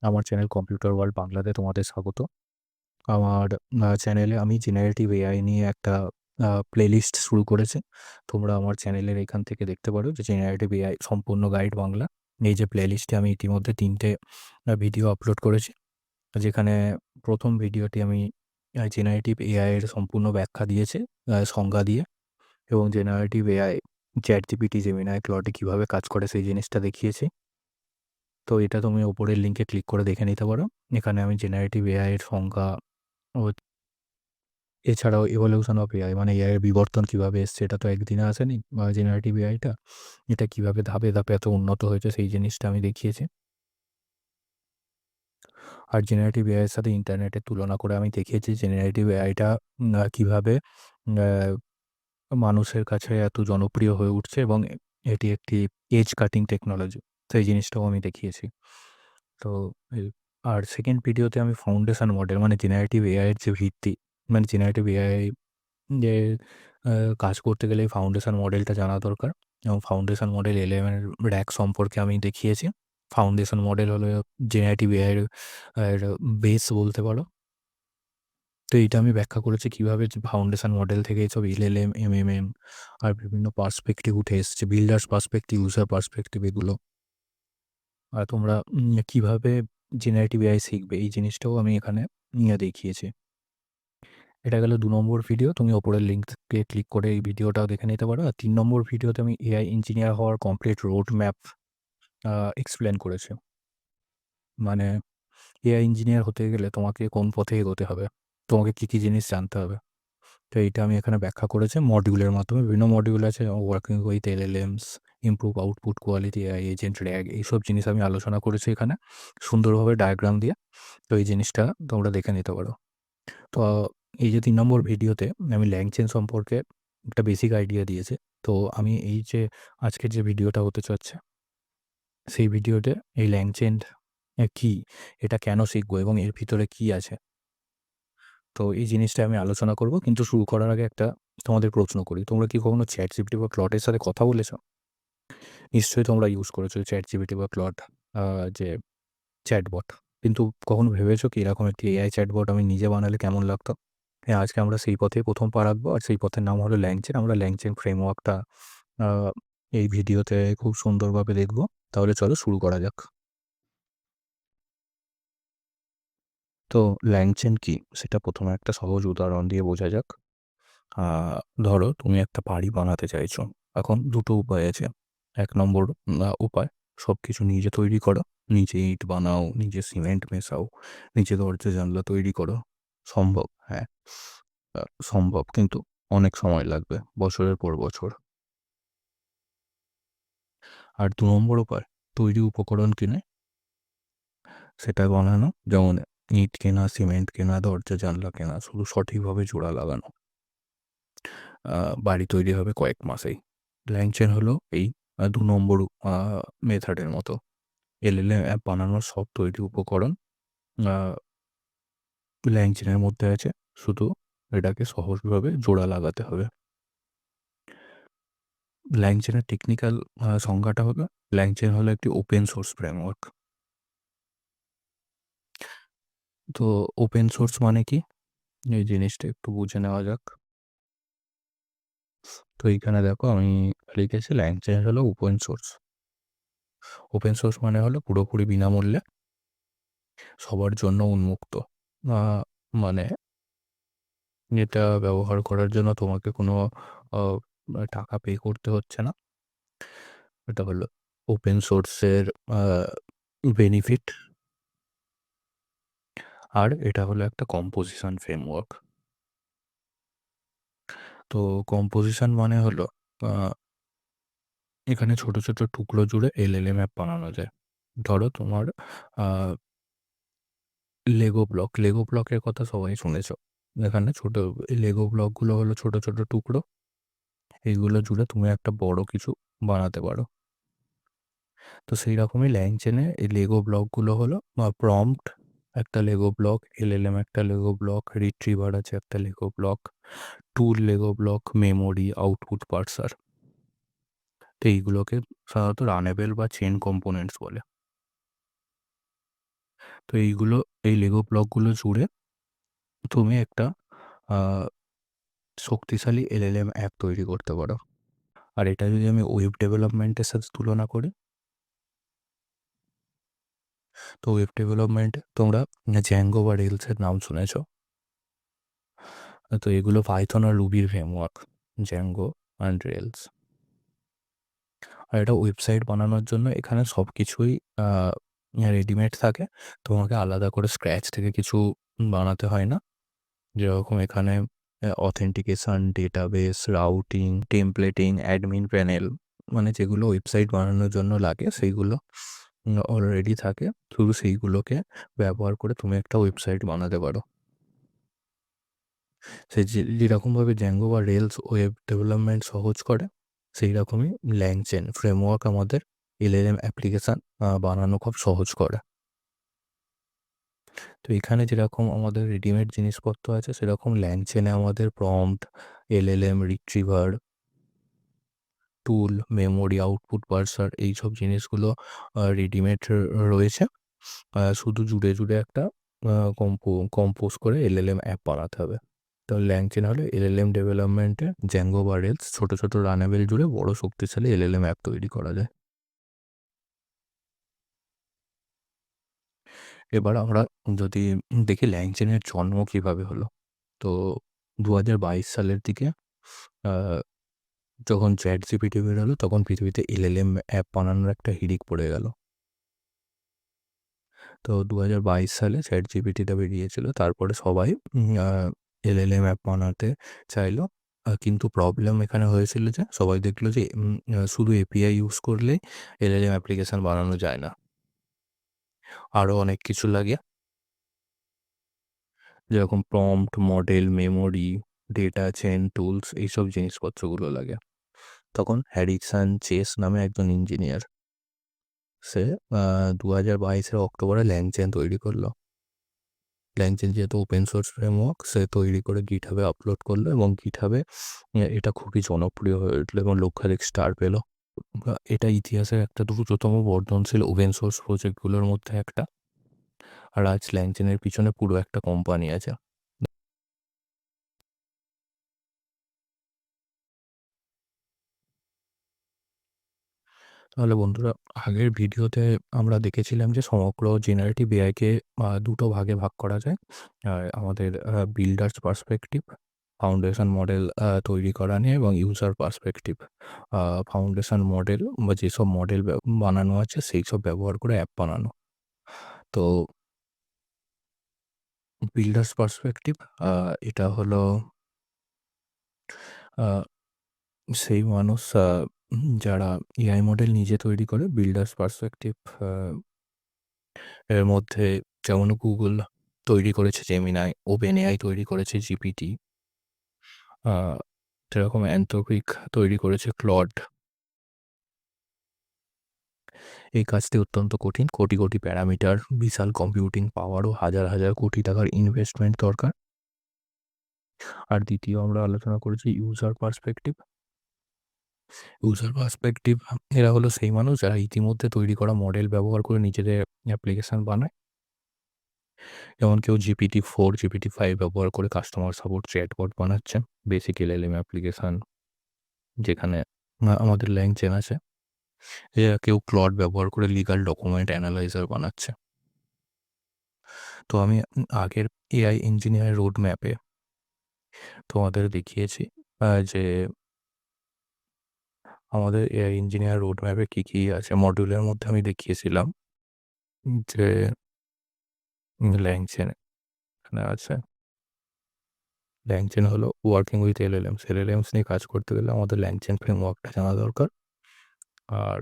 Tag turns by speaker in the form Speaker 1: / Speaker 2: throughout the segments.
Speaker 1: আমার channel computer world বাংলাতে তোমাদের স্বাগত। আমার চ্যানেলে আমি জেনারেটিভ এআই নিয়ে একটা প্লেলিস্ট শুরু করেছি। তোমরা আমার চ্যানেলের এখান থেকে দেখতে পারো যে জেনারেটিভ এআই সম্পূর্ণ গাইড বাংলা। এই যে প্লেলিস্টে আমি ইতিমধ্যে ৩ টে ভিডিও আপলোড করেছি। যেখানে ১ম ভিডিওটি আমি জেনারেটিভ এআই এর সম্পূর্ণ ব্যাখ্যা দিয়েছি সংজ্ঞা দিয়ে, এবং generative AI ChatGPT, Gemini, Claude কিভাবে কাজ করে সেই জিনিসটা দেখিয়েছি। তো এটা তুমি উপরের লিঙ্কে ক্লিক করে দেখে নিতে পারো। এখানে আমি জেনারেটিভ এআই এর সংজ্ঞা ও এছাড়াও ইভলিউশন অফ এআই মানে এআই এর বিবর্তন কিভাবে এসছে, এটা তো একদিনে আসেনি। জেনারেটিভ এআইটা এটা কিভাবে ধাপে, ধাপে এত উন্নত হয়েছে সেই জিনিসটা আমি দেখিয়েছি। আর জেনারেটিভ এআই এর সাথে ইন্টারনেটের তুলনা করে আমি দেখিয়েছি জেনারেটিভ এআইটা কিভাবে আ মানুষের কাছে এত জনপ্রিয় হয়ে উঠছে, এবং এটি একটি এজ কাটিং টেকনোলজি। সেই জিনিসটাও আমি দেখিয়েছি। তো এ আর 2nd ভিডিওতে আমি ফাউন্ডেশন মডেল মানে জেনারেটিভ এআই এর যে ভিত্তি, মানে জেনারেটিভ এআই যে আ কাজ করতে গেলে ফাউন্ডেশন মডেলটা জানা দরকার, এবং ফাউন্ডেশন মডেল এলএম এর র‍্যাক সম্পর্কে আমি দেখিয়েছি। ফাউন্ডেশন মডেল হলো জেনারেটিভ এআই এর বেস বলতে পারো। তো এইটা আমি ব্যাখ্যা করেছি কিভাবে যে ফাউন্ডেশন মডেল থেকে এসব এলএলএম, এমএমএম আর বিভিন্ন পার্সপেক্টিভ উঠে এসছে। বিল্ডার্স পার্সপেক্টিভ, ইউজার পার্সপেক্টিভ এগুলো। আর তোমরা কিভাবে জেনারেটিভ এআই শিখবে এই জিনিসটাও আমি এখানে দেখিয়েছি। এটা গেল ২ নম্বর ভিডিও। তুমি উপরের লিঙ্কে ক্লিক করে এই ভিডিওটাও দেখে নিতে পারো। আর ৩ নম্বর ভিডিওতে আমি এআই ইঞ্জিনিয়ার হওয়ার কমপ্লিট রোড ম্যাপ এক্সপ্লেন করেছি। মানে এআই ইঞ্জিনিয়ার হতে গেলে তোমাকে কোন পথে এগোতে হবে, তোমাকে কী, কী জিনিস জানতে হবে। তো এইটা আমি এখানে ব্যাখ্যা করেছি মডিউলের মাধ্যমে। বিভিন্ন মডিউল আছে, working with LLMs, improve output quality, AI agent, RAG এইসব জিনিস আমি আলোচনা করেছি এখানে সুন্দরভাবে ডায়াগ্রাম দিয়ে। তো এই জিনিসটা তোমরা দেখে নিতে পারো। তো এই যে ৩ নম্বর ভিডিওতে আমি ল্যাংচেন সম্পর্কে একটা বেসিক আইডিয়া দিয়েছি। তো আমি এই যে আজকের যে ভিডিওটা হতে চলছে, সেই ভিডিওতে এই ল্যাংচেন কী? এটা কেন শিখবো এবং এর ভিতরে কী আছে? তো এই জিনিসটা আমি আলোচনা করব। কিন্তু শুরু করার আগে একটা তোমাদের প্রশ্ন করি। তোমরা কি কখনো ChatGPT বা Claude এর সাথে কথা বলেছ? নিশ্চয়ই তোমরা ইউজ করেছো ChatGPT বা Claude যে চ্যাটবট। কিন্তু কখনো ভেবেছো কি এরকম একটি এআই চ্যাটবট আমি নিজে বানালে কেমন লাগতো? হ্যাঁ, আজকে আমরা সেই পথেই ১ম পা রাখবো। আর সেই পথের নাম হলো ল্যাংচেন। আমরা ল্যাংচেন ফ্রেমওয়ার্কটা আ এই ভিডিওতে খুব সুন্দরভাবে দেখব। তাহলে চলো শুরু করা যাক। তো ল্যাংচেন কি? সেটা ১ম এ একটা সহজ উদাহরণ দিয়ে বোঝা যাক। আ ধরো তুমি একটা বাড়ি বানাতে চাইছো। এখন ২ টো উপায় আছে। ১ নম্বর উপায়, সবকিছু নিজে তৈরি করো। নিজে ইট বানাও, নিজে সিমেন্ট মেশাও, নিজে দরজা জানলা তৈরি করো। সম্ভব? হ্যাঁ, আ সম্ভব, কিন্তু অনেক সময় লাগবে, বছরের পর বছর। আর ২ নম্বর উপায়, তৈরি উপকরণ কিনে সেটা বানানো। যেমন ইট কেনা, সিমেন্ট কেনা, দরজা জানলা কেনা, শুধু সঠিকভাবে জোড়া লাগানো। বাড়ি তৈরি হবে কয়েক মাসেই। ল্যাংচেন হলো এই ২ নম্বর আ মেথডের মতো। এলএলএম অ্যাপ বানানোর সব তৈরি উপকরণ আ ল্যাংচেনের মধ্যে আছে। শুধু এটাকে সহজভাবে জোড়া লাগাতে হবে। ল্যাংচেনের টেকনিক্যাল সংজ্ঞাটা হলো, ল্যাংচেন হলো একটি ওপেন সোর্স ফ্রেমওয়ার্ক। তো ওপেন সোর্স মানে কি? এই জিনিসটা একটু বুঝে নেওয়া যাক। তো এইখানে দেখো আমি লিখেছি ল্যাংচেন হলো ওপেন সোর্স। ওপেন সোর্স মানে হলো পুরোপুরি বিনামূল্যে সবার জন্য উন্মুক্ত। আ মানে এটা ব্যবহার করার জন্য তোমাকে কোনো আ টাকা পে করতে হচ্ছে না। এটা হলো ওপেন সোর্সের আ বেনিফিট। আর এটা হলো একটা কম্পোজিশন ফ্রেমওয়ার্ক। তো কম্পোজিশন মানে হলো আ এখানে ছোট, ছোট টুকরো জুড়ে এলএলএম অ্যাপ বানানো যায়। ধরো তোমার আ লেগো ব্লকের কথা সবাই শুনেছ। এখানে ছোট লেগো ব্লকগুলো হলো ছোট, ছোট টুকরো। এগুলো জুড়ে তুমি একটা বড় কিছু বানাতে পারো। তো সেই রকমই ল্যাংচেনে এই লেগো ব্লকগুলো হলো প্রম্পট একটা লেগো ব্লক, এলএলএম একটা লেগো ব্লক, রিট্রিভার আছে একটা লেগো ব্লক, টুল লেগো ব্লক, মেমোরি, আউটপুট পার্সার। তো এইগুলোকে সাধারণত রানেবল বা চেইন কম্পোনেন্টস বলে। তো এই লেগো ব্লকগুলো জুড়ে তুমি একটা আ শক্তিশালী LLM অ্যাপ তৈরি করতে পারো। আর এটা যদি আমি ওয়েব ডেভেলপমেন্টের সাথে তুলনা করি, তো ওয়েব ডেভেলপমেন্টে তোমরা Django বা Rails এর নাম শুনেছ। তো এগুলো Python আর Ruby র ফ্রেমওয়ার্ক, Django and Rails। আর এটা ওয়েবসাইট বানানোর জন্য এখানে সবকিছুই আ রেডিমেড থাকে। তোমাকে আলাদা করে স্ক্র্যাচ থেকে কিছু বানাতে হয় না। যেরকম এখানে authentication, database, routing, templating, admin panel, মানে যেগুলো ওয়েবসাইট বানানোর জন্য লাগে সেইগুলো অলরেডি থাকে। শুধু সেইগুলোকে ব্যবহার করে তুমি একটা ওয়েবসাইট বানাতে পারো। যেরকমভাবে Django বা Rails ওয়েব ডেভেলপমেন্ট সহজ করে, সেই রকমই LangChain ফ্রেমওয়ার্ক আমাদের LLM অ্যাপ্লিকেশান বানানো খুব সহজ করে। তো এখানে যেরকম আমাদের রেডিমেড জিনিসপত্র আছে, সেরকম LangChain এ আমাদের প্রম্পট, LLM রিট্রিভার, টুল, মেমোরি, আউটপুট পার্সার, এইসব জিনিসগুলো রেডিমেড রয়েছে। শুধু জুড়ে একটা কম্পোজ করে LLM অ্যাপ বানাতে হবে। তো LangChain হলো LLM ডেভেলপমেন্টে Django বা Rails ছোট রানেবল জুড়ে বড় শক্তিশালী LLM অ্যাপ তৈরি করা যায়। এবার আমরা যদি দেখি LangChain এর জন্ম কিভাবে হলো। তো ২০২২ সালের দিকে আ যখন ChatGPT বেরোলো, তখন পৃথিবীতে LLM অ্যাপ বানানোর একটা হিড়িক পড়ে গেল। তো ২০২২ সালে ChatGPT-টা বেরিয়েছিল। তারপরে সবাই LLM অ্যাপ বানাতে চাইলো। কিন্তু প্রবলেম এখানে হয়েছিল যে সবাই দেখলো যে শুধু API ইউজ করলেই LLM অ্যাপ্লিকেশন বানানো যায় না। আরও অনেক কিছু লাগে। যেরকম prompt, model, memory, data chain, tools, এইসব জিনিসপত্রগুলো লাগে। তখন হ্যারিসন চেস নামে একজন ইঞ্জিনিয়ার, সে ২০২২ অক্টোবরে LangChain তৈরি করলো। LangChain যেহেতু ওপেন সোর্স ফ্রেমওয়ার্ক, সে তৈরি করে GitHub-এ আপলোড করলো এবং GitHub-এ এটা খুবই জনপ্রিয় হয়ে উঠলো এবং লক্ষাধিক স্টার পেল। এটা ইতিহাসের একটা দ্রুততম বর্ধনশীল ওপেন সোর্স প্রজেক্টগুলোর মধ্যে একটা। আর আজ LangChain-এর পিছনে পুরো একটা কোম্পানি আছে। তাহলে বন্ধুরা, আগের ভিডিওতে আমরা দেখেছিলাম যে সমগ্র জেনারেটিভ এআইকে দুটো ভাগে ভাগ করা যায়। আমাদের বিল্ডার্স পার্সপেক্টিভ, ফাউন্ডেশন মডেল তৈরি করা নিয়ে, এবং ইউজার পার্সপেক্টিভ, ফাউন্ডেশন মডেল বা যেসব মডেল বানানো আছে সেই সব ব্যবহার করে অ্যাপ বানানো। তো বিল্ডার্স পার্সপেক্টিভ এটা হলো আ সেই মানুষ যারা এআই মডেল নিজে তৈরি করে। বিল্ডার্স পার্সপেক্টিভ এর মধ্যে যেমন Google তৈরি করেছে Gemini, OpenAI তৈরি করেছে GPT, আ সেরকম Anthropic তৈরি করেছে Claude। এই কাজটি অত্যন্ত কঠিন। কোটি প্যারামিটার, বিশাল কম্পিউটিং পাওয়ার ও হাজার কোটি টাকার ইনভেস্টমেন্ট দরকার। আর দ্বিতীয় আমরা আলোচনা করেছি ইউজার পার্সপেক্টিভ। ইউজার পার্সপেক্টিভ এরা হলো সেই মানুষ যারা ইতিমধ্যে তৈরি করা মডেল ব্যবহার করে নিজেদের অ্যাপ্লিকেশন বানায়। যেমন কেউ GPT-4, GPT-5 ব্যবহার করে কাস্টমার সাপোর্ট চ্যাটবট বানাচ্ছে, বেসিক LLM অ্যাপ্লিকেশন যেখানে আমাদের LangChain আছে। কেউ Claude ব্যবহার করে লিগাল ডকুমেন্ট অ্যানালাইজার বানাচ্ছে। তো আমি আগের AI ইঞ্জিনিয়ার রোড ম্যাপে তোমাদের দেখিয়েছি যে আমাদের AI ইঞ্জিনিয়ার রোড ম্যাপে কী আছে। মডিউলের মধ্যে আমি দেখিয়েছিলাম যে LangChain এখানে আছে। LangChain হলো ওয়ার্কিং উইথ LLMs। LLMs নিয়ে কাজ করতে গেলে আমাদের LangChain ফ্রেমওয়ার্কটা জানা দরকার। আর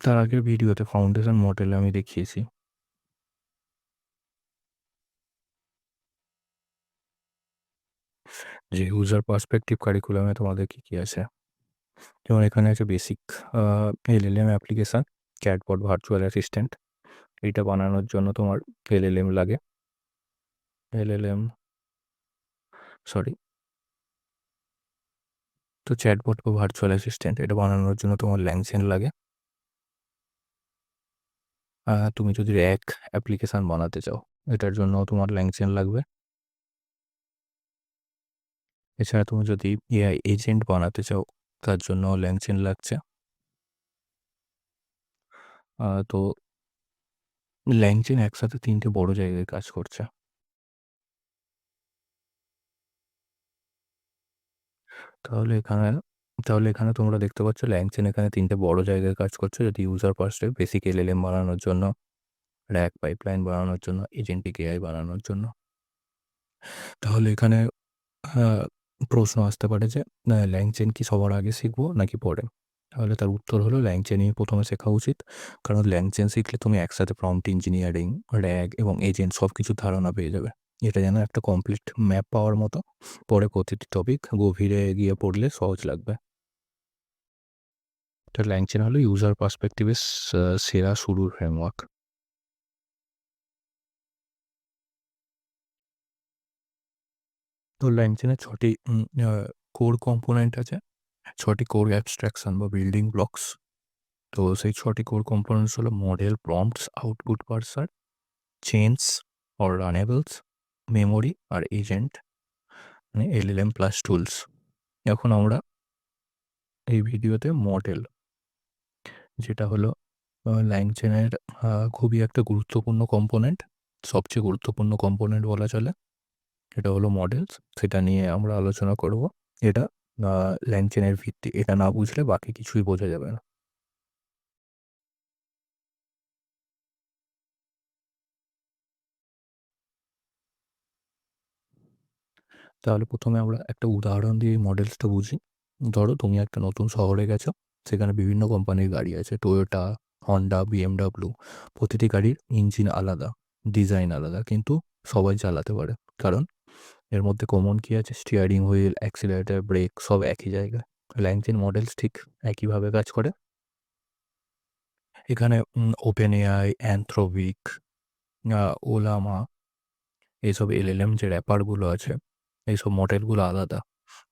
Speaker 1: তার আগের ভিডিওতে ফাউন্ডেশন মডেল আমি দেখিয়েছি যে ইউজার পার্সপেক্টিভ কারিকুলামে তোমাদের কী আছে। যেমন এখানে আছে basic LLM application, chatbot, virtual assistant. এইটা বানানোর জন্য তোমার LLM লাগে। LLM সরি তো চ্যাটবট বা ভার্চুয়াল অ্যাসিস্ট্যান্ট এটা বানানোর জন্য তোমার LangChain লাগে। তুমি যদি RAG অ্যাপ্লিকেশন বানাতে চাও, এটার জন্য তোমার LangChain লাগবে। এছাড়া তুমি যদি AI এজেন্ট বানাতে চাও, তার জন্য LangChain লাগছে। তো LangChain একসাথে ৩ টে বড় জায়গায় কাজ করছে। তাহলে এখানে তাহলে এখানে তোমরা দেখতে পাচ্ছ LangChain এখানে ৩ টে বড় জায়গায় কাজ করছে। যদি ইউজার পার্সপেক্টিভ, বেসিক LLM বানানোর জন্য, RAG পাইপলাইন বানানোর জন্য, এজেন্টিক AI বানানোর জন্য। তাহলে এখানে আ প্রশ্ন আসতে পারে যে LangChain কি সবার আগে শিখবো নাকি পরে? তাহলে তার উত্তর হলো LangChain-ই ১ম এ শেখা উচিত। কারণ LangChain শিখলে তুমি একসাথে প্রম্পট ইঞ্জিনিয়ারিং, RAG এবং এজেন্ট সবকিছুর ধারণা পেয়ে যাবে। এটা যেন একটা কমপ্লিট ম্যাপ পাওয়ার মতো। পরে প্রতিটি টপিক গভীরে গিয়ে পড়লে সহজ লাগবে। তো LangChain হলো ইউজার পার্সপেক্টিভ এর সেরা শুরুর ফ্রেমওয়ার্ক। তো LangChain এর ৬ টি কোর কম্পোনেন্ট আছে। ৬ টি কোর অ্যাবস্ট্রাকশন বা বিল্ডিং ব্লকস। তো সেই ৬ টি কোর কম্পোনেন্টস হলো model, prompts, output parser, chains or runnables, memory আর এজেন্ট, মানে LLM প্লাস টুলস। এখন আমরা এই ভিডিওতে মডেল, যেটা হলো LangChain এর খুবই একটা গুরুত্বপূর্ণ কম্পোনেন্ট, সবচেয়ে গুরুত্বপূর্ণ কম্পোনেন্ট বলা চলে। এটা হলো মডেলস, সেটা নিয়ে আমরা আলোচনা করব। এটা LangChain এর ভিত্তি। এটা না বুঝলে বাকি কিছুই বোঝা যাবে না। তাহলে ১ম এ আমরা একটা উদাহরণ দিয়ে এই মডেলসটা বুঝি। ধরো তুমি একটা নতুন শহরে গেছো। সেখানে বিভিন্ন কোম্পানির গাড়ি আছে। Toyota, Honda, BMW। প্রতিটি গাড়ির ইঞ্জিন আলাদা, ডিজাইন আলাদা, কিন্তু সবাই চালাতে পারে। কারণ এর মধ্যে কমন কি আছে? স্টিয়ারিং হুইল, অ্যাক্সিলারেটর, ব্রেক সব একই জায়গায়। LangChain মডেলস ঠিক একইভাবে কাজ করে। এখানে OpenAI, Anthropic, Ollama, এইসব LLM যে র্যাপারগুলো আছে, এইসব মডেলগুলো আলাদা।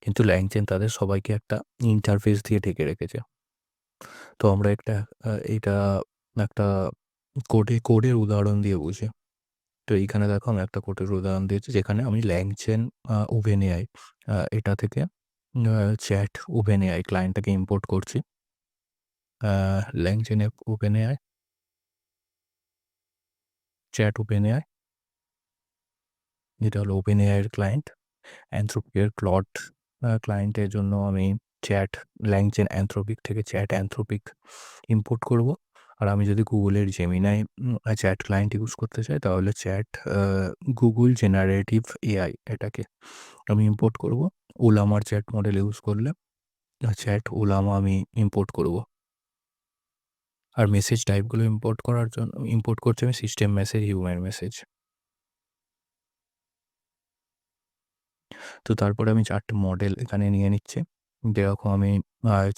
Speaker 1: কিন্তু LangChain তাদের সবাইকে একটা ইন্টারফেস দিয়ে ঢেকে রেখেছে। তো আমরা এইটা একটা কোডের উদাহরণ দিয়ে বুঝি। তো এইখানে দেখো আমি একটা কোডের উদাহরণ দিয়েছি, যেখানে আমি LangChain OpenAI এটা থেকে চ্যাট OpenAI ক্লায়েন্টটাকে ইম্পোর্ট করছি। LangChain OpenAI, চ্যাট OpenAI, যেটা হলো OpenAI এর ক্লায়েন্ট। Anthropic এর Claude ক্লায়েন্টের জন্য আমি চ্যাট LangChain Anthropic থেকে চ্যাট Anthropic ইম্পোর্ট করব। আর আমি যদি গুগলের Gemini চ্যাট ক্লায়েন্ট ইউজ করতে চাই, তাহলে চ্যাট Google জেনারেটিভ AI এটাকে আমি ইম্পোর্ট করব। Ollama র চ্যাট মডেল ইউজ করলে চ্যাট Ollama আমি ইম্পোর্ট করব। আর মেসেজ টাইপগুলো ইম্পোর্ট করছি আমি সিস্টেম মেসেজ, হিউম্যান মেসেজ। তো তারপরে আমি ৪ টে মডেল এখানে নিয়ে নিচ্ছি। যেরকম আমি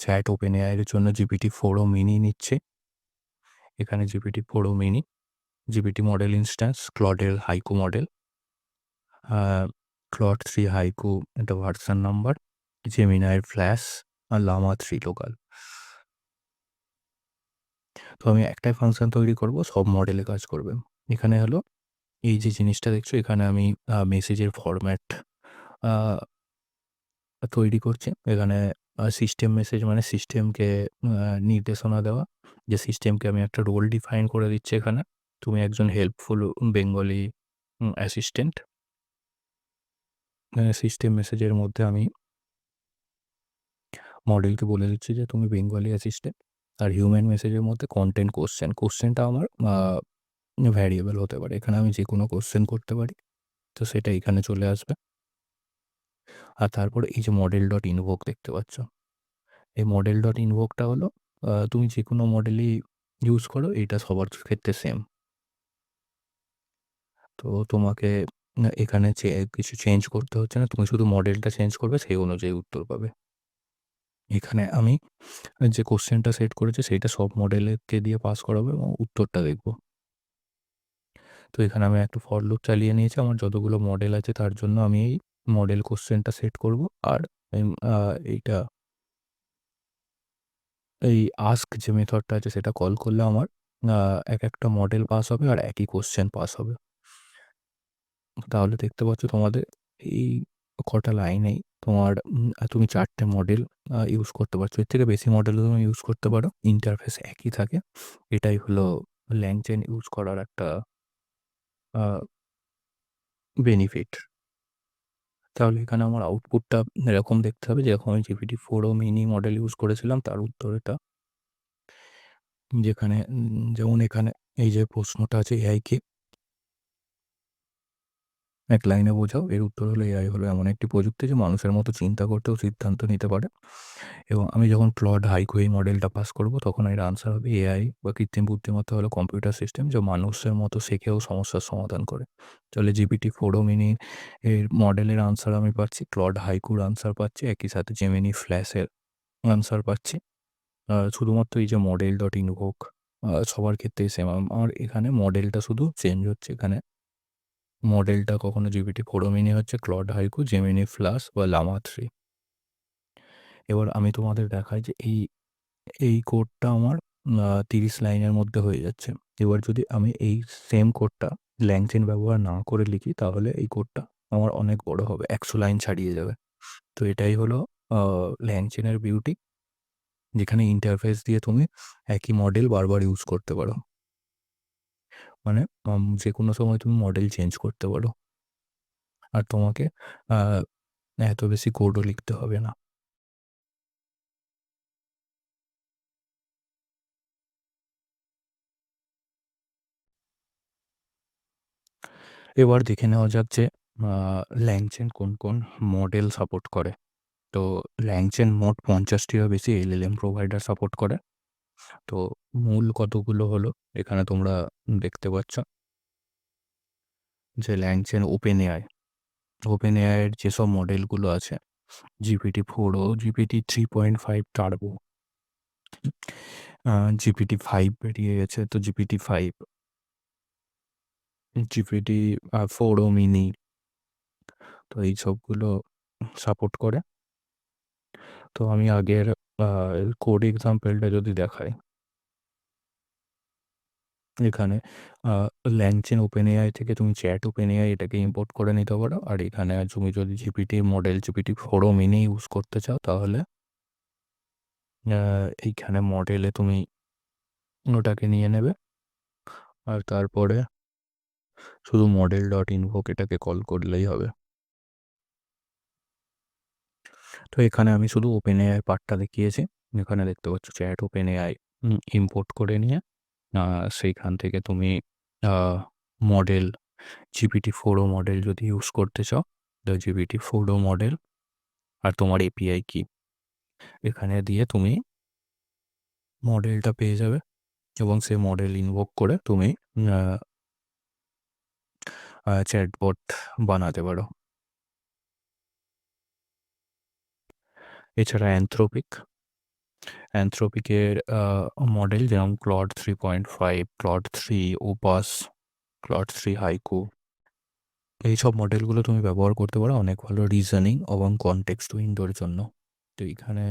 Speaker 1: চ্যাট OpenAI এর জন্য GPT-4o mini নিচ্ছি। এখানে GPT-4o mini, GPT model instance, Claude এর Haiku মডেল, আ Claude 3 Haiku এটা ভার্সন নাম্বার, Gemini এর Flash আর Llama 3 লোকাল। তো আমি একটাই ফাংশন তৈরি করব, সব মডেলে কাজ করবে। এখানে হলো এই যে জিনিসটা দেখছো, এখানে আমি মেসেজের ফরম্যাট আ তৈরি করছি। এখানে সিস্টেম মেসেজ মানে সিস্টেমকে নির্দেশনা দেওয়া। যে সিস্টেমকে আমি একটা রোল ডিফাইন করে দিচ্ছি এখানে। তুমি একজন হেল্পফুল বেঙ্গলি অ্যাসিস্ট্যান্ট। সিস্টেম মেসেজের মধ্যে আমি মডেলকে বলে দিচ্ছি যে তুমি বেঙ্গলি অ্যাসিস্ট্যান্ট। আর হিউম্যান মেসেজের মধ্যে কনটেন্ট কোয়েশ্চেন। কোয়েশ্চেনটা আমার ভ্যারিয়েবল হতে পারে। এখানে আমি যেকোনো কোয়েশ্চেন করতে পারি। তো সেটা এখানে চলে আসবে। আর তারপরে এই যে মডেল ডট ইনভোক দেখতে পাচ্ছ। এই মডেল ডট ইনভোকটা হলো তুমি যেকোনো মডেলই ইউজ করো, এটা সবার ক্ষেত্রে সেম। তো তোমাকে এখানে কিছু চেঞ্জ করতে হচ্ছে না। তুমি শুধু মডেলটা চেঞ্জ করবে, সেই অনুযায়ী উত্তর পাবে। এখানে আমি যে কোয়েশ্চেনটা সেট করেছি সেইটা সব মডেলকে দিয়ে পাস করাবো এবং উত্তরটা দেখব। তো এখানে আমি একটা ফর লুপ চালিয়ে নিয়েছি। আমার যতগুলো মডেল আছে তার জন্য আমি এই মডেল কোয়েশ্চেনটা সেট করব। আর এইটা এই আস্ক যে মেথডটা আছে সেটা কল করলে আমার আ একেকটা মডেল পাস হবে আর একই কোয়েশ্চেন পাস হবে। তাহলে দেখতে পাচ্ছ তোমাদের এই কটা লাইনেই তুমি ৪ টে মডেল ইউজ করতে পারছো। এর থেকে বেশি মডেলও তুমি ইউজ করতে পারো। ইন্টারফেস একই থাকে। এটাই হলো LangChain ইউজ করার একটা আ বেনিফিট। তাহলে এখানে আমার আউটপুটটা এরকম দেখতে হবে যেরকম আমি GPT-4o mini মডেল ইউজ করেছিলাম তার উত্তর এটা। যেখানে যেমন এখানে এই যে প্রশ্নটা আছে AI কে এক লাইনে বোঝাও। এর উত্তর হলো AI হলো এমন একটি প্রযুক্তি যে মানুষের মতো চিন্তা করতেও সিদ্ধান্ত নিতে পারে। এবং আমি যখন Claude Haiku এই মডেলটা পাস করব তখন এর আনসার হবে AI বা কৃত্রিম বুদ্ধিমত্তা হলো কম্পিউটার সিস্টেম যা মানুষের মতো শেখেও সমস্যার সমাধান করে। তাহলে GPT-4o mini এর মডেলের আনসার আমি পাচ্ছি, Claude Haiku র আনসার পাচ্ছি, একই সাথে Gemini Flash এর আনসার পাচ্ছি। শুধুমাত্র এই যে model.invoke সবার ক্ষেত্রেই সেম। আমার এখানে মডেলটা শুধু চেঞ্জ হচ্ছে। এখানে মডেলটা কখনো GPT-4o mini হচ্ছে, Claude Haiku, Gemini Flash বা Llama 3। এবার আমি তোমাদের দেখাই যে এই কোডটা আমার ৩০ লাইনের মধ্যে হয়ে যাচ্ছে। এবার যদি আমি এই সেম কোডটা LangChain ব্যবহার না করে লিখি তাহলে এই কোডটা আমার অনেক বড় হবে। ১০০ লাইন ছাড়িয়ে যাবে। তো এটাই হলো আ LangChain এর বিউটি, যেখানে ইন্টারফেস দিয়ে তুমি একই মডেল বারবার ইউজ করতে পারো। মানে যেকোনো সময় তুমি মডেল চেঞ্জ করতে পারো। আর তোমাকে আ এত বেশি কোডও লিখতে হবে না। এবার দেখে নেওয়া যাক যে আ LangChain কোন মডেল সাপোর্ট করে। তো LangChain মোট ৫০ টিরও বেশি LLM প্রোভাইডার সাপোর্ট করে। তো মূল কতগুলো হলো এখানে তোমরা দেখতে পাচ্ছ যে LangChain OpenAI এর যেসব মডেলগুলো আছে GPT-4o, GPT-3.5 টার্বো, আ GPT-5 বেরিয়ে গেছে। তো GPT-5, GPT-4o mini, তো এই সবগুলো সাপোর্ট করে। তো আমি আগের আ কোড এক্সাম্পলটা যদি দেখাই, এখানে আ LangChain OpenAI থেকে তুমি চ্যাট OpenAI এটাকে ইম্পোর্ট করে নিতে পারো। আর এখানে তুমি যদি GPT model GPT-4o mini use করতে চাও তাহলে আ এইখানে মডেলে তুমি ওটাকে নিয়ে নেবে। আর তারপরে শুধু model.invoke এটাকে কল করলেই হবে। তো এখানে আমি শুধু OpenAI পার্টটা দেখিয়েছি। এখানে দেখতে পাচ্ছ চ্যাট OpenAI ইম্পোর্ট করে নিয়ে আ সেইখান থেকে তুমি আ মডেল GPT-4o মডেল যদি ইউজ করতে চাও, তো GPT-4o মডেল আর তোমার API কি, এখানে দিয়ে তুমি মডেলটা পেয়ে যাবে এবং সেই মডেল ইনভোক করে তুমি আ চ্যাটবট বানাতে পারো। এছাড়া অ্যানথ্রোপিকের মডেল যেমন Claude 3.5, Claude 3, Opus, Claude 3 Haiku, এইসব মডেলগুলো তুমি ব্যবহার করতে পারো অনেক ভালো রিজনিং এবং কনটেক্সট উইন্ডোর জন্য। তো এইখানে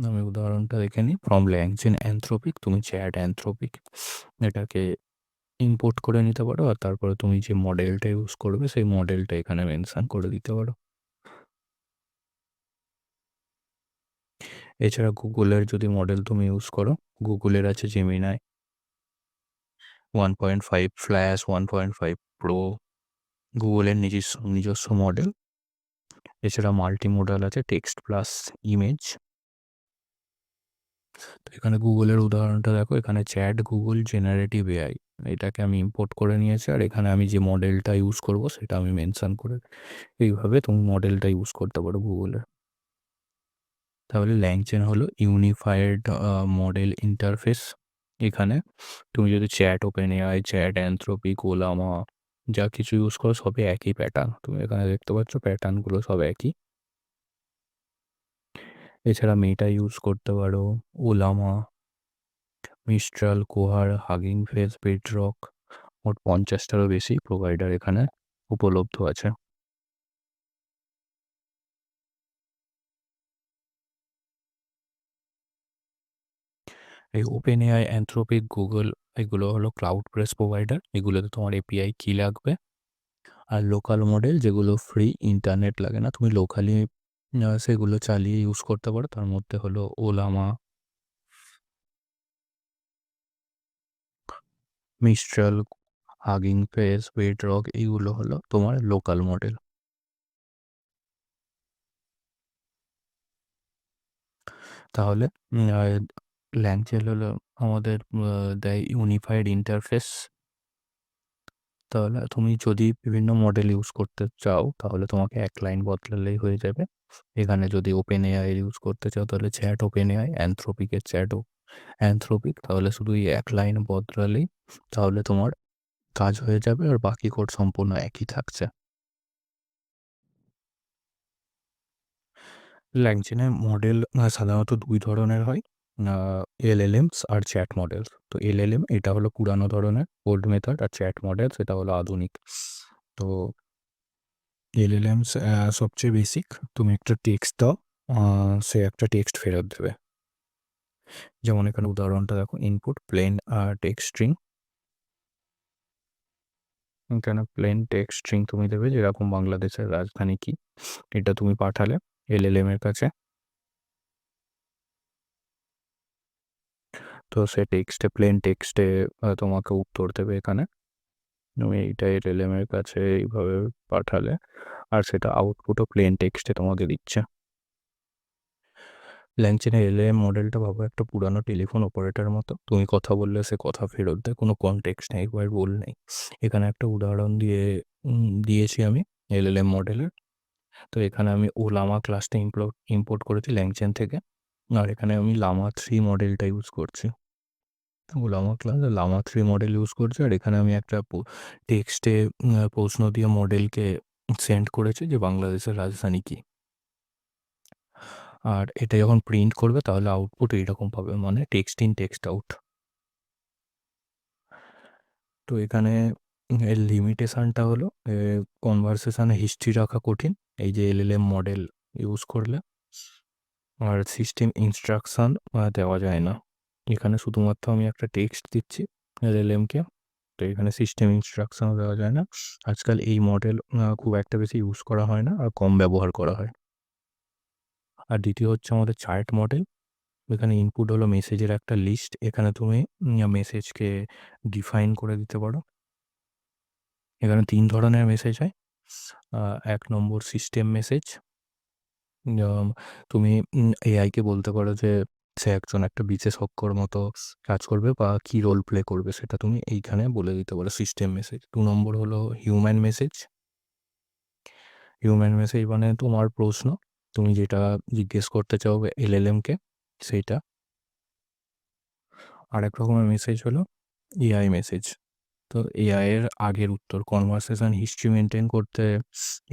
Speaker 1: আমি উদাহরণটা দেখে নিই। ফ্রম LangChain Anthropic তুমি চ্যাট Anthropic এটাকে ইম্পোর্ট করে নিতে পারো। আর তারপরে তুমি যে মডেলটা ইউজ করবে সেই মডেলটা এখানে মেনশন করে দিতে পারো। এছাড়া গুগলের যদি মডেল তুমি ইউজ করো, গুগলের আছে Gemini 1.5 Flash, 1.5 Pro, গুগলের নিজস্ব মডেল। এছাড়া মাল্টিমোডাল আছে টেক্সট প্লাস ইমেজ। তো এখানে গুগলের উদাহরণটা দেখো, এখানে চ্যাট গুগল জেনারেটিভ এআই এটাকে আমি ইম্পোর্ট করে নিয়েছি। আর এখানে আমি যে মডেলটা ইউজ করব সেটা আমি মেনশন করে এইভাবে তুমি মডেলটা ইউজ করতে পারো গুগলের। তাহলে LangChain হলো ইউনিফাইড মডেল ইন্টারফেস। এখানে তুমি যদি chat OpenAI, chat Anthropic, Ollama যা কিছু ইউজ করো সবই একই প্যাটার্ন। তুমি এখানে দেখতে পাচ্ছ প্যাটার্নগুলো সব একই। এছাড়া মেটা ইউজ করতে পারো, Ollama, Mistral, Koha, Hugging Face, Bedrock, মোট ৫০ টারও বেশি প্রোভাইডার এখানে উপলব্ধ আছে। এই OpenAI, Anthropic, Google এগুলো হলো ক্লাউড বেস প্রোভাইডার। এগুলোতে তোমার API কি লাগবে। আর লোকাল মডেল যেগুলো ফ্রি, ইন্টারনেট লাগে না, তুমি লোকালি সেগুলো চালিয়ে ইউজ করতে পারো। তার মধ্যে হলো ওলামা, মিস্ট্রাল, হাগিং ফেস, বেডরক এইগুলো হলো তোমার লোকাল মডেল। তাহলে ল্যাংচেল হলো আমাদের দেয় ইউনিফাইড ইন্টারফেস। তাহলে তুমি যদি বিভিন্ন মডেল ইউজ করতে চাও তাহলে তোমাকে এক লাইন বদলালেই হয়ে যাবে। এখানে যদি OpenAI ইউজ করতে চাও তাহলে চ্যাট OpenAI, অ্যানথ্রোপিকের চ্যাট অ্যানথ্রোপিক, তাহলে শুধু এই এক লাইন বদলালেই তাহলে তোমার কাজ হয়ে যাবে, আর বাকি কোড সম্পূর্ণ একই থাকছে। ল্যাংচেনের মডেল সাধারণত ২ ধরনের হয়। LLMs আর চ্যাট মডেলস। তো LLM এটা হলো পুরানো ধরনের ওল্ড মেথড, আর চ্যাট মডেল সেটা হলো আধুনিক। তো LLMs সবচেয়ে বেসিক। তুমি একটা টেক্সট দাও, সে একটা টেক্সট ফেরত দেবে। যেমন এখানে উদাহরণটা দেখো, ইনপুট প্লেন টেক্সট স্ট্রিং। এখানে প্লেন টেক্সট স্ট্রিং তুমি দেবে, যেরকম বাংলাদেশের রাজধানী কি, এটা তুমি পাঠালে LLM এর কাছে। তো সে প্লেন টেক্সটে তোমাকে উত্তর দেবে এখানে। তুমি এইটা LLM এর কাছে এইভাবে পাঠালে, আর সেটা আউটপুটও প্লেন টেক্সটে তোমাকে দিচ্ছে। ল্যাংচেনের LLM মডেলটা ভাবো একটা পুরানো টেলিফোন অপারেটর মতো। তুমি কথা বললে সে কথা ফেরত দেয়, কোনো কনটেক্সট নেই, একবার রোল নেই। এখানে একটা উদাহরণ দিয়েছি আমি LLM মডেলের। তো এখানে আমি ওলামা ক্লাসটা ইম্পোর্ট করেছি ল্যাংচেন থেকে, আর এখানে আমি লামা 3 মডেলটা ইউজ করছি। Lama class Lama 3 model use করছি, আর এখানে আমি একটা টেক্সটে প্রশ্ন দিয়ে মডেলকে সেন্ড করেছি যে বাংলাদেশের রাজধানী কি। আর এটা যখন প্রিন্ট করবে তাহলে আউটপুট এইরকম পাবে, মানে টেক্সট ইন টেক্সট আউট। তো এখানে এর লিমিটেশনটা হলো কনভারসেশনে হিস্ট্রি রাখা কঠিন এই যে LLM মডেল ইউজ করলে। আর সিস্টেম ইনস্ট্রাকশন দেওয়া যায় না। এখানে শুধুমাত্র আমি একটা টেক্সট দিচ্ছি LLM-কে। তো এখানে সিস্টেম ইনস্ট্রাকশনও দেওয়া যায় না। আজকাল এই মডেল খুব একটা বেশি ইউজ করা হয় না, আর কম ব্যবহার করা হয়। আর দ্বিতীয় হচ্ছে আমাদের চ্যাট মডেল। এখানে ইনপুট হলো মেসেজের একটা লিস্ট। এখানে তুমি মেসেজকে ডিফাইন করে দিতে পারো। এখানে ৩ ধরনের মেসেজ হয়। ১ নম্বর সিস্টেম মেসেজ। তুমি AI-কে বলতে পারো যে সে একজন একটা বিশেষজ্ঞর মতো কাজ করবে বা কী রোল প্লে করবে, সেটা তুমি এইখানে বলে দিতে পারো সিস্টেম মেসেজ। ২ নম্বর হলো হিউম্যান মেসেজ। হিউম্যান মেসেজ মানে তোমার প্রশ্ন, তুমি যেটা জিজ্ঞেস করতে চাও LLM-কে সেইটা। আরেক রকমের মেসেজ হলো AI মেসেজ। তো AI এর আগের উত্তর, কনভারসেশন হিস্ট্রি মেইনটেইন করতে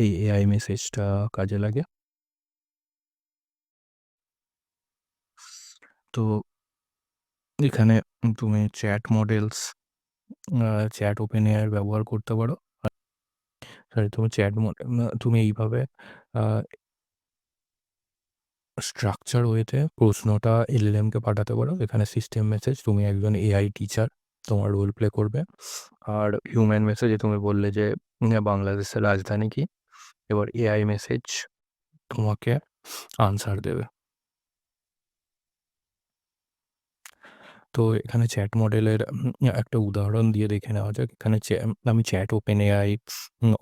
Speaker 1: এই AI মেসেজটা কাজে লাগে। তো এখানে তুমি চ্যাট OpenAI এর ব্যবহার করতে পারো। সরি, তুমি তুমি এইভাবে আ স্ট্রাকচার ওয়েতে প্রশ্নটা LLM-কে পাঠাতে পারো। এখানে সিস্টেম মেসেজ, তুমি একজন AI টিচার, তোমার রোল প্লে করবে। আর হিউম্যান মেসেজে তুমি বললে যে বাংলাদেশের রাজধানী কি? এবার AI মেসেজ তোমাকে আনসার দেবে। তো এখানে চ্যাট মডেলের একটা উদাহরণ দিয়ে দেখে নেওয়া যাক। এখানে আমি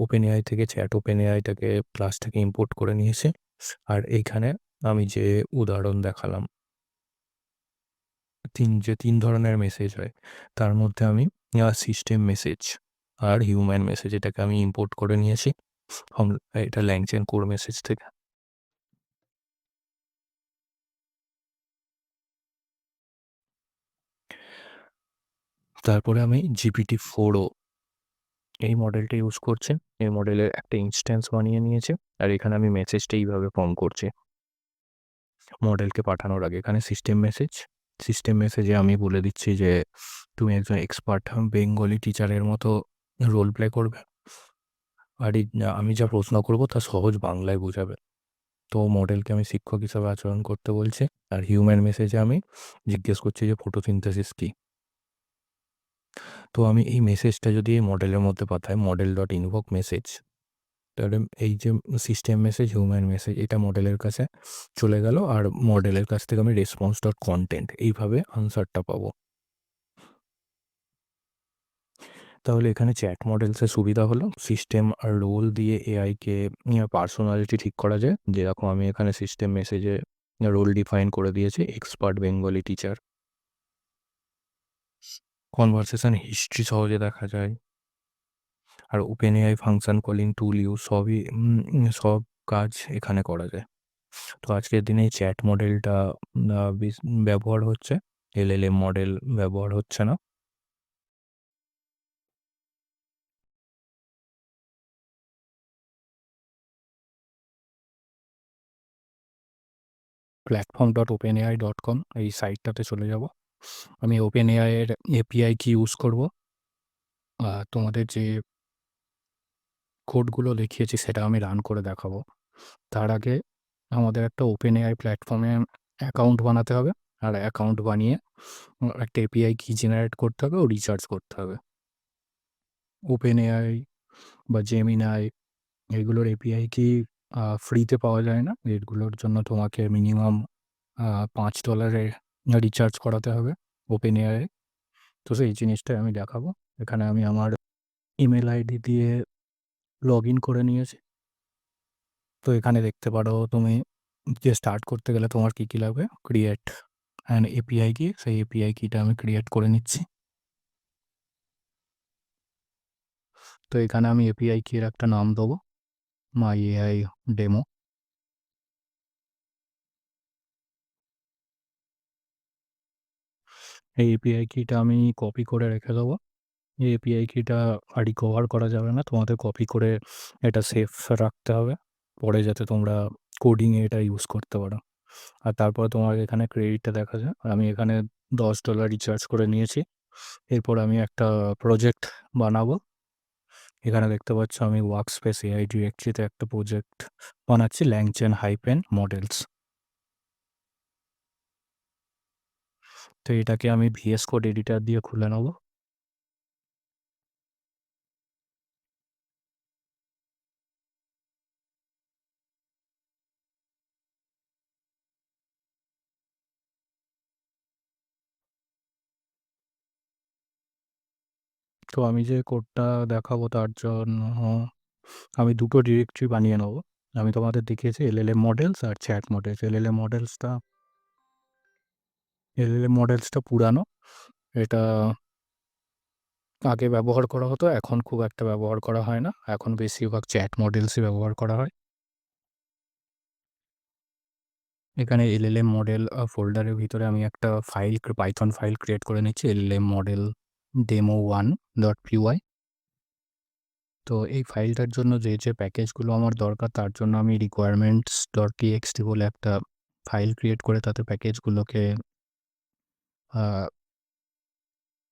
Speaker 1: OpenAI থেকে চ্যাট OpenAI-টাকে ক্লাস থেকে ইম্পোর্ট করে নিয়েছি। আর এইখানে আমি যে উদাহরণ দেখালাম, ৩ ধরনের মেসেজ হয়, তার মধ্যে আমি সিস্টেম মেসেজ আর হিউম্যান মেসেজ এটাকে আমি ইম্পোর্ট করে নিয়েছি ফ্রম এটা ল্যাংচেন কোর মেসেজ থেকে। তারপরে আমি GPT-4o এই মডেলটা ইউজ করছি। এই মডেলের একটা ইনস্ট্যান্স বানিয়ে নিয়েছি। আর এখানে আমি মেসেজটা এইভাবে ফর্ম করছি মডেলকে পাঠানোর আগে। এখানে সিস্টেম মেসেজে আমি বলে দিচ্ছি যে তুমি একজন এক্সপার্ট বেঙ্গলি টিচারের মতো রোল প্লে করবে। আর আমি যা প্রশ্ন করব তা সহজ বাংলায় বোঝাবে। তো মডেলকে আমি শিক্ষক হিসাবে আচরণ করতে বলছি। আর হিউম্যান মেসেজে আমি জিজ্ঞেস করছি যে ফটোসিনথেসিস কী? তো আমি এই মেসেজটা যদি এই মডেলের মধ্যে পাঠাই মডেল ডট ইনভোক মেসেজ, তাহলে এই যে সিস্টেম মেসেজ, হিউম্যান মেসেজ এটা মডেলের কাছে চলে গেল আর মডেলের কাছ থেকে আমি রেসপন্স ডট কনটেন্ট এইভাবে আনসারটা পাবো। তাহলে এখানে চ্যাট মডেলসের সুবিধা হলো সিস্টেম আর রোল দিয়ে এআইকে পার্সোনালিটি ঠিক করা যায়। যেরকম আমি এখানে সিস্টেম মেসেজে রোল ডিফাইন করে দিয়েছি expert Bengali teacher. Conversation history সহজে দেখা যায়। আর OpenAI function calling tool use সবই সব কাজ এখানে করা যায়। তো আজকের দিনে এই চ্যাট মডেলটা ব্যবহার হচ্ছে, এলএলএম মডেল ব্যবহার হচ্ছে না। platform.openai.com এই সাইটটাতে চলে যাব। আমি ওপেনএআই এর এপিআই কি ইউজ করব। তোমাদের যে কোডগুলো দেখিয়েছি সেটা আমি রান করে দেখাবো। তার আগে আমাদের একটা ওপেনএআই প্ল্যাটফর্মে অ্যাকাউন্ট বানাতে হবে। আর অ্যাকাউন্ট বানিয়ে একটা এপিআই কি জেনারেট করতে হবে ও রিচার্জ করতে হবে। ওপেনএআই বা জেমিনাই এগুলোর এপিআই কি ফ্রিতে পাওয়া যায় না। এগুলোর জন্য তোমাকে মিনিমাম $5 রিচার্জ করাতে হবে ওপেনএআই। তো সেই জিনিসটাই আমি দেখাবো। এখানে আমি আমার ইমেল আইডি দিয়ে লগ ইন করে নিয়েছি। তো এখানে দেখতে পারো তুমি যে স্টার্ট করতে গেলে তোমার কী কী লাগবে। ক্রিয়েট অ্যান এপিআই কি, সেই এপিআই কিটা আমি ক্রিয়েট করে নিচ্ছি। তো এখানে আমি এপিআই কি এর একটা নাম দেবো, মাই এআই ডেমো। এই এপিআই কিটা আমি কপি করে রেখে দেবো। এই এপিআই কিটা আর রিকভার করা যাবে না, তোমাদের কপি করে এটা সেভ রাখতে হবে পরে যাতে তোমরা কোডিংয়ে এটা ইউজ করতে পারো। আর তারপর তোমার এখানে ক্রেডিটটা দেখা যায়। আমি এখানে $10 রিচার্জ করে নিয়েছি। এরপর আমি একটা প্রজেক্ট বানাবো। এখানে দেখতে পাচ্ছ আমি ওয়ার্কস্পেস এআই ডিরেক্টরিতে একটা প্রজেক্ট বানাচ্ছি, ল্যাংচেন হাইপেন মডেলস। তো এটাকে আমি ভিএস কোড এডিটার দিয়ে খুলে নেব। তো আমি যে কোডটা দেখাবো তার জন্য আমি দুটো ডিরেক্টরি বানিয়ে নেবো। আমি তোমাদের দেখিয়েছি এলএলএম মডেলস আর চ্যাট মডেলস। এলএলএম মডেলসটা পুরানো, এটা আগে ব্যবহার করা হতো, এখন খুব একটা ব্যবহার করা হয় না। এখন বেশিরভাগ চ্যাট মডেলসই ব্যবহার করা হয়। এখানে এলএলএম মডেল ফোল্ডারের ভিতরে আমি একটা পাইথন ফাইল ক্রিয়েট করে নিচ্ছি, এলএলএম মডেল demo1.py। তো এই ফাইলটার জন্য যে প্যাকেজগুলো আমার দরকার তার জন্য আমি requirements.txt বলে একটা ফাইল ক্রিয়েট করে তাতে প্যাকেজগুলোকে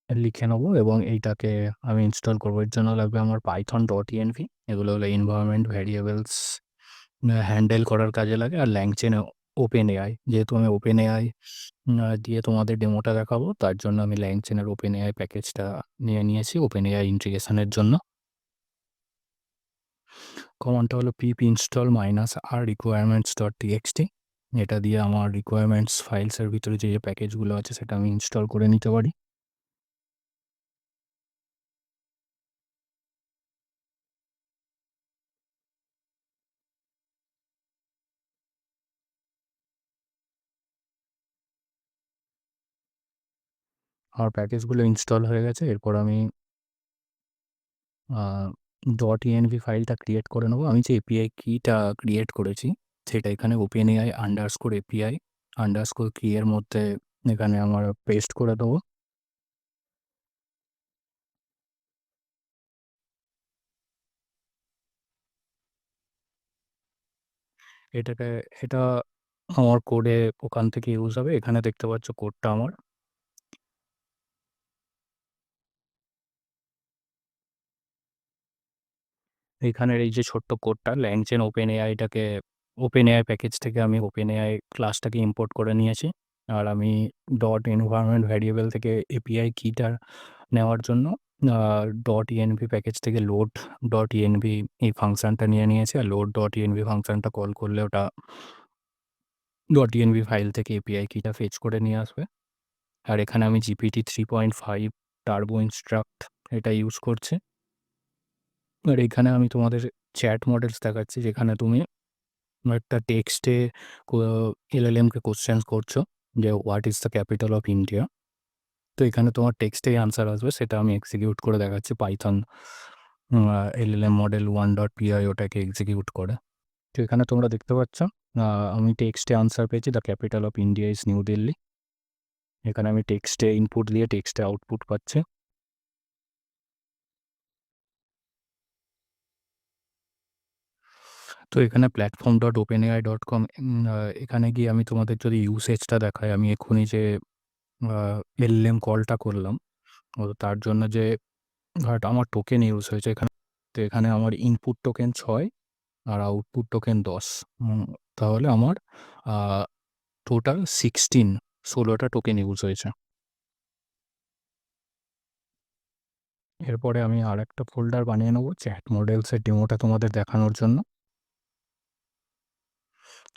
Speaker 1: লিখে নেবো এবং এইটাকে আমি ইনস্টল করবো। এর জন্য লাগবে আমার python.env। এগুলো হলো এনভায়রনমেন্ট ভ্যারিয়েবলস হ্যান্ডেল করার কাজে লাগে। আর ল্যাংচেন ওপেন এআই, যেহেতু আমি ওপেন এআই দিয়ে তোমাদের ডেমোটা দেখাবো তার জন্য আমি ল্যাংচেনের ওপেন এআই প্যাকেজটা নিয়েছি ওপেন এআই ইন্টিগ্রেশনের জন্য। কমান্ডটা হলো পিপ ইনস্টল -r requirements.txt। এটা দিয়ে আমার রিকোয়ারমেন্টস ফাইলসের ভিতরে যে প্যাকেজগুলো আছে সেটা আমি ইনস্টল করে নিতে পারি। আমার প্যাকেজগুলো ইনস্টল হয়ে গেছে। এরপর আমি .env ফাইলটা ক্রিয়েট করে নেবো। আমি যে এপিআই কিটা ক্রিয়েট করেছি সেটা এখানে openai_api_key এর মধ্যে এখানে আমার পেস্ট করে দেবো। এটাকে এটা আমার কোডে ওখান থেকে ইউজ হবে। এখানে দেখতে পাচ্ছ কোডটা আমার। এইখানের এই যে ছোট্ট কোডটা ল্যাংচেন ওপেন এআইটাকে OpenAI প্যাকেজ থেকে আমি OpenAI ক্লাসটাকে ইম্পোর্ট করে নিয়েছি। আর আমি ডট এনভায়রনমেন্ট ভ্যারিয়েবল থেকে এপিআই কিটা নেওয়ার জন্য আ .env প্যাকেজ থেকে load.env এই ফাংশনটা নিয়ে নিয়েছি। আর load.env ফাংশনটা কল করলে ওটা .env ফাইল থেকে এপিআই কিটা ফেচ করে নিয়ে আসবে। আর এখানে আমি GPT 3.5 টার্বো ইনস্ট্রাক্ট এটা ইউজ করছি। আর এখানে আমি তোমাদের চ্যাট মডেলস দেখাচ্ছি, যেখানে তুমি একটা টেক্সটে কো এলএলএমকে কোয়েশ্চেন করছো যে, "what is the capital of India?" তো এখানে তোমার টেক্সটেই আনসার আসবে, সেটা আমি এক্সিকিউট করে দেখাচ্ছি। পাইথন এলএলএম মডেল 1.py ওটাকে এক্সিকিউট করে। তো এখানে তোমরা দেখতে পাচ্ছ আ আমি টেক্সটে আনসার পেয়েছি, "the capital of India is new Delhi." এখানে আমি টেক্সটে ইনপুট দিয়ে টেক্সটে আউটপুট পাচ্ছি। তো এখানে platform.openai.com এখানে গিয়ে আমি তোমাদের যদি ইউসেজটা দেখাই, আমি এক্ষুনি যে আ এলএলএম কলটা করলাম, তার জন্য যে আমার টোকেন ইউজ হয়েছে এখানে। তো এখানে আমার ইনপুট টোকেন 6 আর আউটপুট টোকেন 10। তাহলে আমার আ টোটাল 16 টা টোকেন ইউজ হয়েছে। এরপরে আমি আরেকটা ফোল্ডার বানিয়ে নেব চ্যাট মডেলসের ডেমোটা তোমাদের দেখানোর জন্য।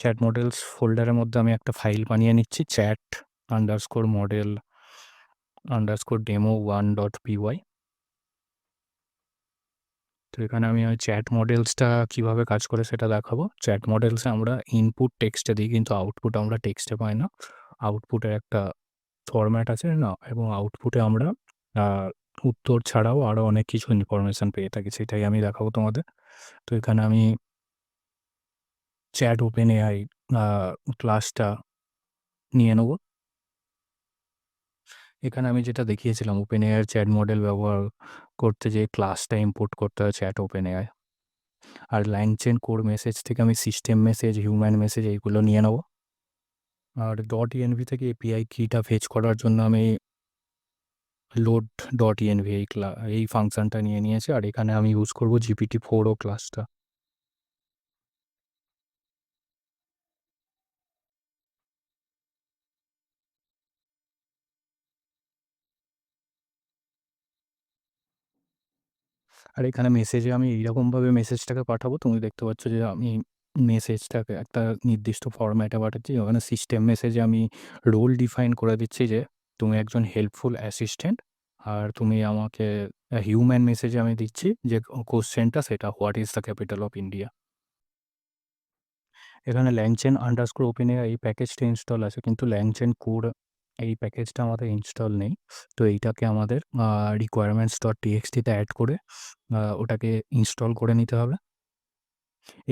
Speaker 1: চ্যাট মডেলস ফোল্ডারের মধ্যে আমি একটা ফাইল বানিয়ে নিচ্ছি, chat_model_demo1.py। তো এখানে আমি ওই চ্যাট মডেলসটা কীভাবে কাজ করে সেটা দেখাবো। চ্যাট মডেলসে আমরা ইনপুট টেক্সটে দিই, কিন্তু আউটপুট আমরা টেক্সটে পাই না। আউটপুটের একটা ফরম্যাট আছে না, এবং আউটপুটে আমরা আ উত্তর ছাড়াও আরও অনেক কিছু ইনফরমেশন পেয়ে থাকি, সেটাই আমি দেখাবো তোমাদের। তো এখানে আমি চ্যাট OpenAI আ ক্লাসটা নিয়ে নেব। এখানে আমি যেটা দেখিয়েছিলাম OpenAI এর চ্যাট মডেল ব্যবহার করতে, যে ক্লাসটা ইম্পোর্ট করতে হয় চ্যাট OpenAI। আর LangChain কোর মেসেজ থেকে আমি সিস্টেম মেসেজ, হিউম্যান মেসেজ এইগুলো নিয়ে নেব। আর .env থেকে এপিআই কিটা ফেচ করার জন্য আমি load.env এই ফাংশনটা নিয়ে নিয়েছি। আর এখানে আমি ইউজ করব GPT-4o ক্লাসটা। আর এখানে মেসেজে আমি এইরকমভাবে মেসেজটাকে পাঠাবো, তুমি দেখতে পাচ্ছ যে আমি মেসেজটাকে একটা নির্দিষ্ট ফরম্যাটে পাঠাচ্ছি। ওখানে সিস্টেম মেসেজে আমি রোল ডিফাইন করে দিচ্ছি যে, তুমি একজন হেল্পফুল অ্যাসিস্ট্যান্ট। আর তুমি আমাকে হিউম্যান মেসেজে আমি দিচ্ছি যে কোয়েশ্চেনটা, সেটা, "what is the capital of India?" এখানে LangChain আন্ডারস্কোর OpenAI এই প্যাকেজটা ইনস্টল আছে, কিন্তু LangChain কোর এই প্যাকেজটা আমাদের ইনস্টল নেই। তো এইটাকে আমাদের requirements.txt তে অ্যাড করে ওটাকে ইনস্টল করে নিতে হবে।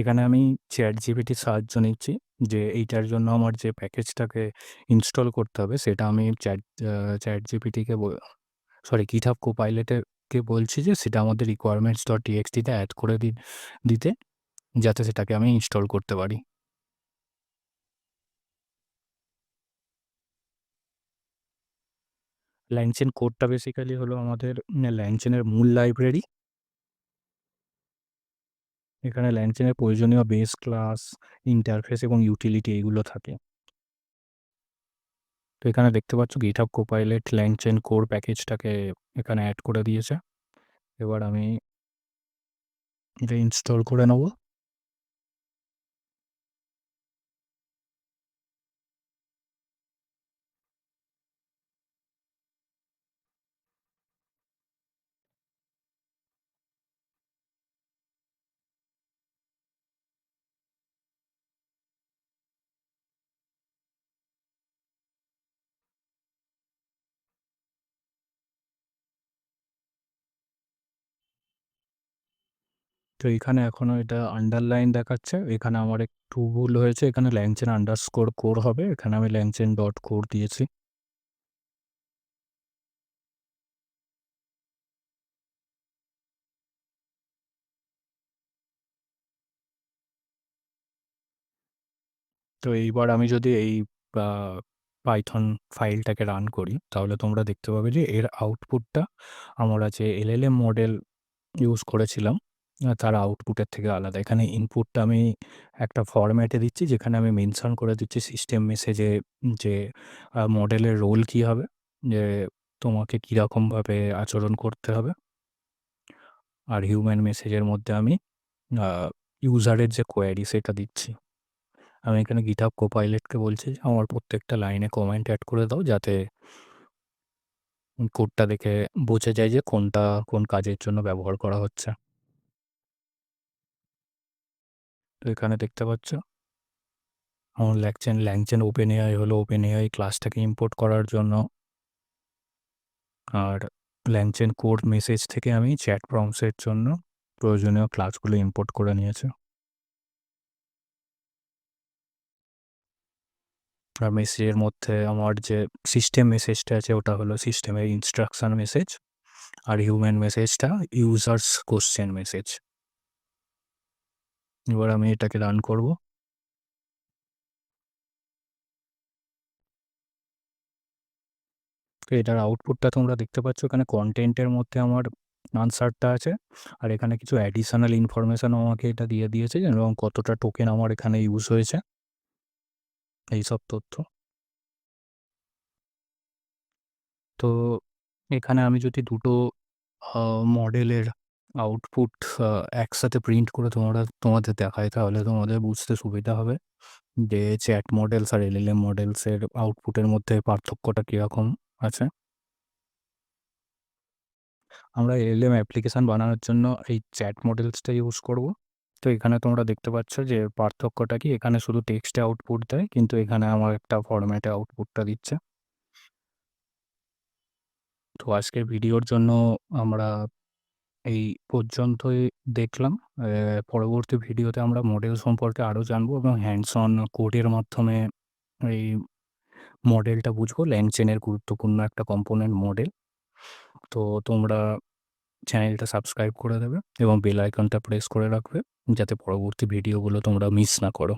Speaker 1: এখানে আমি ChatGPT র সাহায্য নিচ্ছি যে এইটার জন্য আমার যে প্যাকেজটাকে ইনস্টল করতে হবে, সেটা আমি ChatGPT-কে GitHub Copilot-কে বলছি যে সেটা আমাদের requirements.txt তে অ্যাড করে দিতে, যাতে সেটাকে আমি ইনস্টল করতে পারি। LangChain কোডটা বেসিক্যালি হলো আমাদের LangChain এর মূল লাইব্রেরি। এখানে LangChain এর প্রয়োজনীয় বেস ক্লাস, ইন্টারফেস এবং ইউটিলিটি এইগুলো থাকে। তো এখানে দেখতে পাচ্ছ GitHub Copilot LangChain কোর প্যাকেজটাকে এখানে অ্যাড করে দিয়েছে। এবার আমি এটা ইনস্টল করে নেব। তো এখানে এখনো এটা আন্ডারলাইন দেখাচ্ছে। এখানে আমার একটু ভুল হয়েছে। এখানে LangChain আন্ডারস্কোর কোর হবে। এখানে আমি LangChain ডট কোর দিয়েছি। তো এইবার আমি যদি এই আ পাইথন ফাইলটাকে রান করি, তাহলে তোমরা দেখতে পাবে যে এর আউটপুটটা আমরা যে এলএলএম মডেল ইউজ করেছিলাম, তার আউটপুটের থেকে আলাদা। এখানে ইনপুটটা আমি একটা ফরম্যাটে দিচ্ছি, যেখানে আমি মেনশন করে দিচ্ছি সিস্টেম মেসেজে যে মডেলের রোল কী হবে, যে তোমাকে কীরকমভাবে আচরণ করতে হবে। আর হিউম্যান মেসেজের মধ্যে আমি ইউজারের যে কোয়েরি সেটা দিচ্ছি। আমি এখানে GitHub Copilotকে বলছি যে আমার প্রত্যেকটা লাইনে কমেন্ট অ্যাড করে দাও, যাতে কোডটা দেখে বোঝা যায় যে কোনটা কোন কাজের জন্য ব্যবহার করা হচ্ছে। তো এখানে দেখতে পাচ্ছ আমার ল্যাংচেন OpenAI হলো OpenAI ক্লাসটাকে ইম্পোর্ট করার জন্য। আর ল্যাংচেন কোর মেসেজ থেকে আমি চ্যাট প্রম্পটসের জন্য প্রয়োজনীয় ক্লাসগুলো ইম্পোর্ট করে নিয়েছি। আর মেসেজের মধ্যে আমার যে সিস্টেম মেসেজটা আছে ওটা হলো সিস্টেমের ইনস্ট্রাকশন মেসেজ, আর হিউম্যান মেসেজটা ইউজার্স কোশ্চেন মেসেজ। এবার আমি এটাকে রান করব। তো এটার আউটপুটটা তোমরা দেখতে পাচ্ছ, এখানে কন্টেন্টের মধ্যে আমার আনসারটা আছে, আর এখানে কিছু অ্যাডিশনাল ইনফরমেশানও আমাকে এটা দিয়ে দিয়েছে, এবং কতটা টোকেন আমার এখানে ইউজ হয়েছে, এইসব তথ্য। তো এখানে আমি যদি দুটো মডেলের আউটপুট একসাথে প্রিন্ট করে তোমাদের দেখাই, তাহলে তোমাদের বুঝতে সুবিধা হবে যে চ্যাট মডেলস আর LLM মডেলসের আউটপুটের মধ্যে পার্থক্যটা কীরকম আছে। আমরা LLM অ্যাপ্লিকেশান বানানোর জন্য এই চ্যাট মডেলসটা ইউজ করব। তো এখানে তোমরা দেখতে পাচ্ছ যে পার্থক্যটা কি, এখানে শুধু টেক্সটে আউটপুট দেয়, কিন্তু এখানে আমার একটা ফরম্যাটে আউটপুটটা দিচ্ছে। তো আজকের ভিডিওর জন্য আমরা এই পর্যন্তই দেখলাম। পরবর্তী ভিডিওতে আমরা মডেল সম্পর্কে আরও জানবো এবং হ্যান্ডস অন কোডের মাধ্যমে এই মডেলটা বুঝবো। ল্যাংচেনের গুরুত্বপূর্ণ একটা কম্পোনেন্ট মডেল। তো তোমরা চ্যানেলটা সাবস্ক্রাইব করে দেবে এবং বেল আইকনটা প্রেস করে রাখবে, যাতে পরবর্তী ভিডিওগুলো তোমরা মিস না করো।